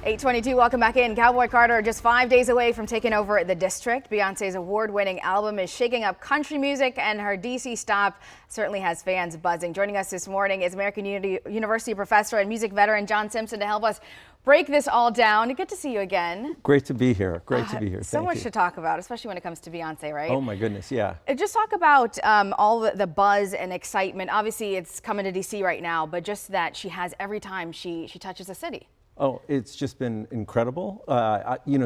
8:22, welcome back in. Cowboy Carter just 5 days away from taking over the district. Beyonce's award-winning album is shaking up country music, and her DC stop certainly has fans buzzing. Joining us this morning is American University professor and music veteran John Simpson to help us break this all down. Good to see you again. Great to be here. Great to be here. So much to talk about, especially when it comes to Beyonce, right? Oh my goodness, yeah. Just talk about all the buzz and excitement. Obviously, it's coming to DC right now, but just that she has every time she touches a city. Oh, it's just been incredible.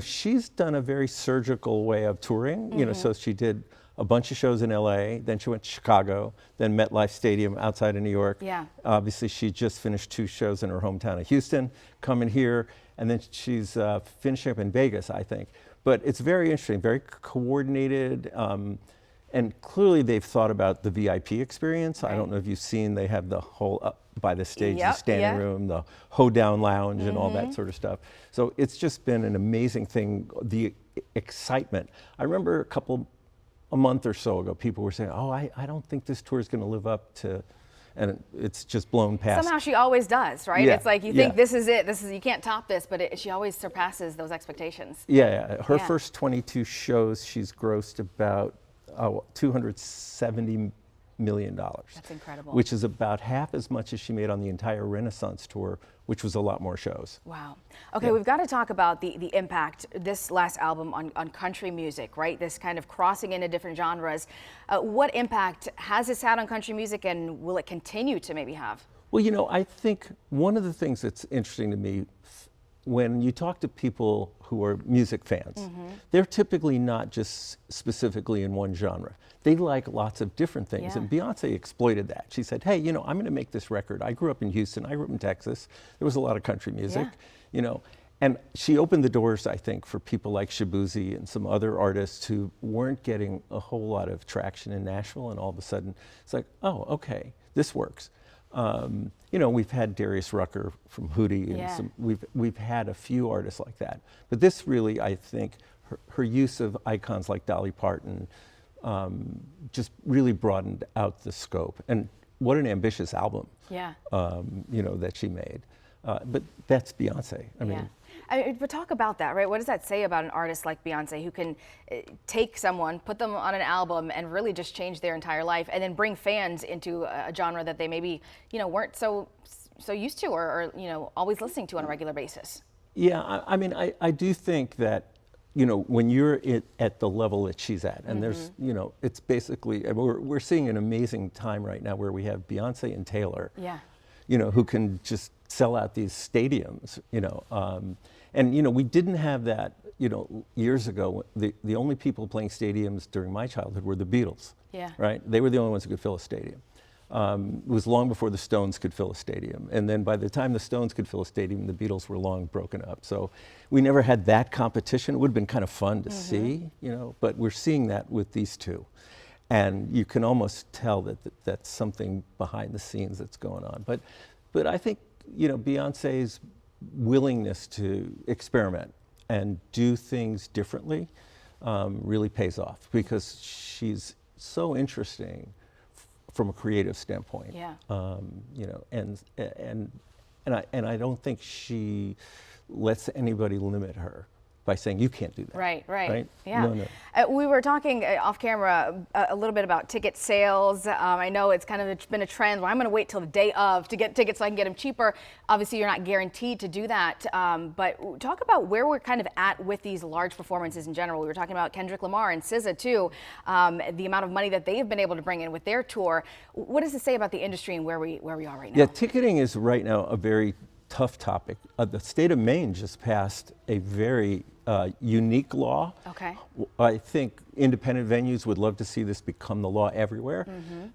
She's done a very surgical way of touring. So she did a bunch of shows in LA, then she went to Chicago, then MetLife Stadium outside of New York. Yeah. Obviously, she just finished 2 shows in her hometown of Houston, coming here, and then she's finishing up in Vegas, I think. But it's very interesting, very coordinated, and clearly they've thought about the VIP experience. Right. I don't know if you've seen, they have the whole up by the stage, the standing room, the hoedown lounge, and all that sort of stuff. So it's just been an amazing thing, the excitement. I remember a month or so ago, people were saying, oh, I don't think this tour is going to live up to, and it's just blown past. Somehow she always does, right? Yeah. It's like you think this is it, you can't top this, but she always surpasses those expectations. Yeah, her first 22 shows, she's grossed about $270 million. That's incredible. Which is about half as much as she made on the entire Renaissance tour, which was a lot more shows. Wow. Okay, we've got to talk about the impact this last album on country music, right? This kind of crossing into different genres. What impact has this had on country music, and will it continue to maybe have? Well, I think one of the things that's interesting to me, when you talk to people who are music fans, they're typically not just specifically in one genre. They like lots of different things, and Beyonce exploited that. She said, hey, I'm going to make this record. I grew up in Houston, I grew up in Texas. There was a lot of country music, and she opened the doors, I think, for people like Shabuzi and some other artists who weren't getting a whole lot of traction in Nashville, and all of a sudden, it's like, oh, okay, this works. We've had Darius Rucker from Hootie, and we've had a few artists like that. But this really, I think, her use of icons like Dolly Parton just really broadened out the scope. And what an ambitious album, that she made. But that's Beyonce. I mean, but talk about that, right? What does that say about an artist like Beyonce who can take someone, put them on an album, and really just change their entire life, and then bring fans into a genre that they maybe, weren't so used to or always listening to on a regular basis? Yeah, I do think that, when you're at the level that she's at, and there's, it's basically, we're seeing an amazing time right now where we have Beyonce and Taylor, who can just sell out these stadiums, and we didn't have that, years ago. The only people playing stadiums during my childhood were the Beatles, right? They were the only ones who could fill a stadium. It was long before the Stones could fill a stadium, and then by the time the Stones could fill a stadium, the Beatles were long broken up. So we never had that competition. It would have been kind of fun to see, but we're seeing that with these two. And you can almost tell that that's something behind the scenes that's going on. But I think, Beyonce's willingness to experiment and do things differently really pays off, because she's so interesting from a creative standpoint. And I don't think she lets anybody limit her by saying you can't do that. Right. Yeah. No. We were talking off camera a little bit about ticket sales. I know it's kind of been a trend where I'm going to wait till the day of to get tickets so I can get them cheaper. Obviously, you're not guaranteed to do that. But talk about where we're kind of at with these large performances in general. We were talking about Kendrick Lamar and SZA too, the amount of money that they've been able to bring in with their tour. What does it say about the industry and where we are right now? Yeah, ticketing is right now a very tough topic. The state of Maine just passed a very unique law. Okay. I think independent venues would love to see this become the law everywhere.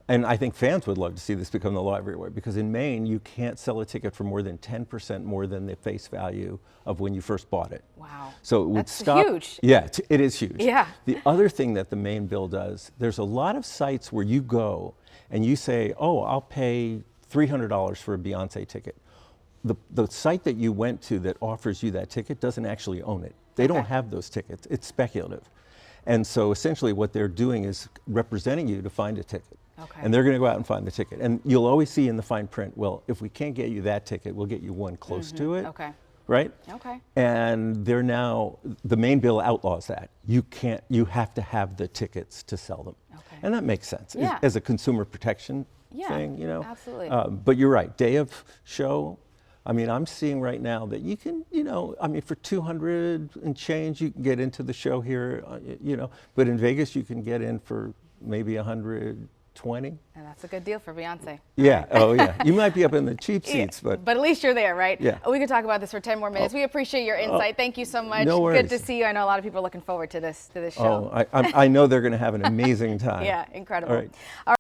And I think fans would love to see this become the law everywhere, because in Maine, you can't sell a ticket for more than 10% more than the face value of when you first bought it. Wow. So it would That's stop. Huge. Yeah, it is huge. Yeah. The other thing that the Maine bill does, there's a lot of sites where you go and you say, oh, I'll pay $300 for a Beyonce ticket. The site that you went to that offers you that ticket doesn't actually own it. They don't have those tickets. It's speculative. And so essentially what they're doing is representing you to find a ticket. Okay. And they're going to go out and find the ticket. And you'll always see in the fine print, well, if we can't get you that ticket, we'll get you one close to it. Okay. right? Okay. And they're now, the Maine bill outlaws that. You have to have the tickets to sell them. Okay. And that makes sense Yeah. as a consumer protection Yeah, thing, you know? absolutely. But you're right, day of show, I mean, I'm seeing right now that you can, you know, I mean, for 200 and change, you can get into the show here, you know, but in Vegas, you can get in for maybe 120. And that's a good deal for Beyonce. Yeah. Right. Oh, yeah. You might be up in the cheap Yeah, seats, but at least you're there, right? Yeah. We could talk about this for 10 more minutes. We appreciate your insight. Thank you so much. No Good to worries. see you. I know a lot of people are looking forward to this show. I know they're going to have an amazing time. Yeah, incredible. All right. All